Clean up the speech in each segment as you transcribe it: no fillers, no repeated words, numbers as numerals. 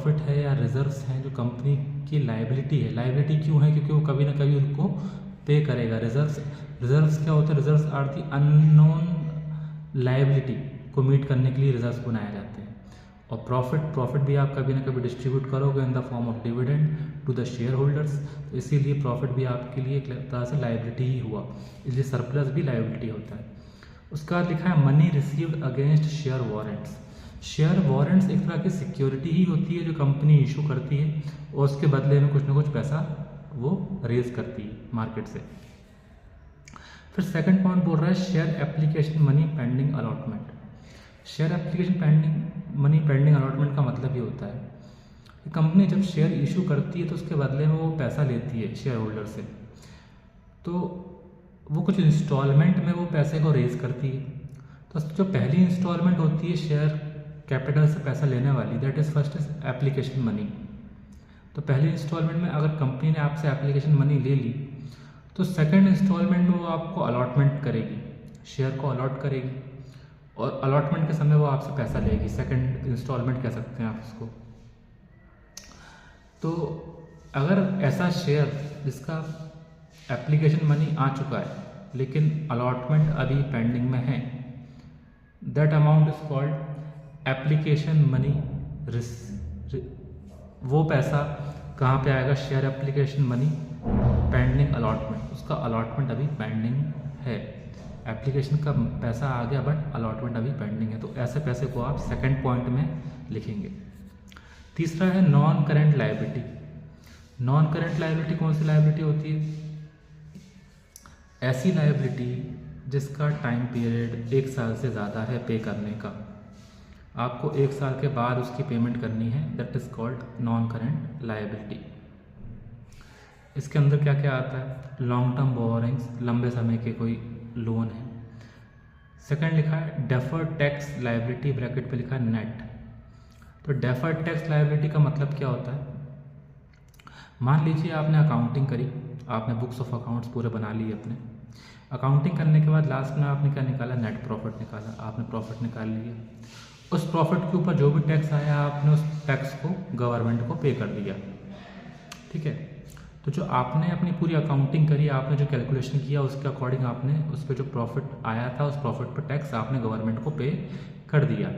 Profit है या reserves हैं जो कंपनी की लाइबिलिटी है। लाइबिलिटी क्यों है? क्योंकि वो कभी ना कभी उनको पे करेगा। रिजर्व्स क्या होता है? Reserves are the unknown liability को मीट करने के लिए रिजर्व्स बनाए जाते हैं। और प्रॉफिट भी आप कभी ना कभी डिस्ट्रीब्यूट करोगे in the form of dividend to the shareholders, तो इसीलिए प्रॉफिट भी आपके लिए एक तरह से लाइबिलिटी ही हुआ, इसलिए सरप्लस भी लाइबिलिटी होता है। उसका लिखा है money received against share warrants. Share warrants एक तरह की सिक्योरिटी ही होती है जो कंपनी इशू करती है और उसके बदले में कुछ ना कुछ पैसा वो रेज करती है मार्केट से। फिर सेकंड पॉइंट बोल रहा है share application money pending allotment. Share application money pending allotment का मतलब ये होता है कि कंपनी जब शेयर इशू करती है तो उसके बदले में वो पैसा लेती है शेयर होल्डर से, तो वो कुछ इंस्टॉलमेंट में वो पैसे को रेज करती है। तो जो पहली इंस्टॉलमेंट होती है शेयर कैपिटल से पैसा लेने वाली, that is first is application money. तो पहली इंस्टॉलमेंट में अगर कंपनी ने आपसे एप्लीकेशन मनी ले ली तो सेकंड इंस्टॉलमेंट में वो आपको अलॉटमेंट करेगी, शेयर को अलॉट करेगी और अलॉटमेंट के समय वो आपसे पैसा लेगी। सेकंड इंस्टॉलमेंट कह सकते हैं आप इसको। तो अगर ऐसा शेयर जिसका एप्लीकेशन मनी आ चुका है लेकिन अलॉटमेंट अभी पेंडिंग में है, that amount is called application money. वो पैसा कहाँ पे आएगा? Share application money pending allotment. उसका अलॉटमेंट अभी पेंडिंग है, एप्लीकेशन का पैसा आ गया बट अलॉटमेंट अभी पेंडिंग है, तो ऐसे पैसे को आप सेकंड पॉइंट में लिखेंगे। तीसरा है non current liability. Non current liability कौन सी लायबिलिटी होती है? ऐसी लायबिलिटी जिसका टाइम पीरियड 1 साल से ज़्यादा है पे करने का, आपको 1 साल के बाद उसकी पेमेंट करनी है, that is called non current liability. इसके अंदर क्या क्या आता है? लॉन्ग टर्म बोरिंग्स, लंबे समय के कोई लोन है। सेकंड लिखा है डेफर्ड टैक्स लायबिलिटी, ब्रैकेट पे लिखा है नेट। तो डेफर्ड टैक्स लायबिलिटी का मतलब क्या होता है? मान लीजिए आपने अकाउंटिंग करी, आपने बुक्स ऑफ अकाउंट्स पूरे बना लिए अपने। अकाउंटिंग करने के बाद लास्ट में आपने क्या निकाला? नेट प्रॉफिट निकाला। आपने प्रॉफिट निकाल लिया, उस प्रॉफिट के ऊपर जो भी टैक्स आया आपने उस टैक्स को गवर्नमेंट को पे कर दिया। ठीक है, तो जो आपने अपनी पूरी अकाउंटिंग करी, आपने जो कैलकुलेशन किया उसके अकॉर्डिंग आपने उस पर जो प्रॉफिट आया था उस प्रॉफिट पर टैक्स आपने गवर्नमेंट को पे कर दिया।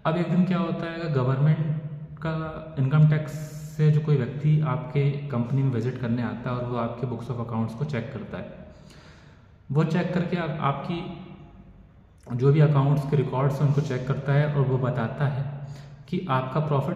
अब एक दिन क्या होता है, गवर्नमेंट का इनकम टैक्स से जो कोई व्यक्ति आपके कंपनी में विजिट करने आता है और वो आपके बुक्स ऑफ अकाउंट्स को चेक करता है। वो चेक करके आपकी जो भी अकाउंट्स के रिकॉर्ड्स हैं उनको चेक करता है और वो बताता है कि आपका प्रॉफिट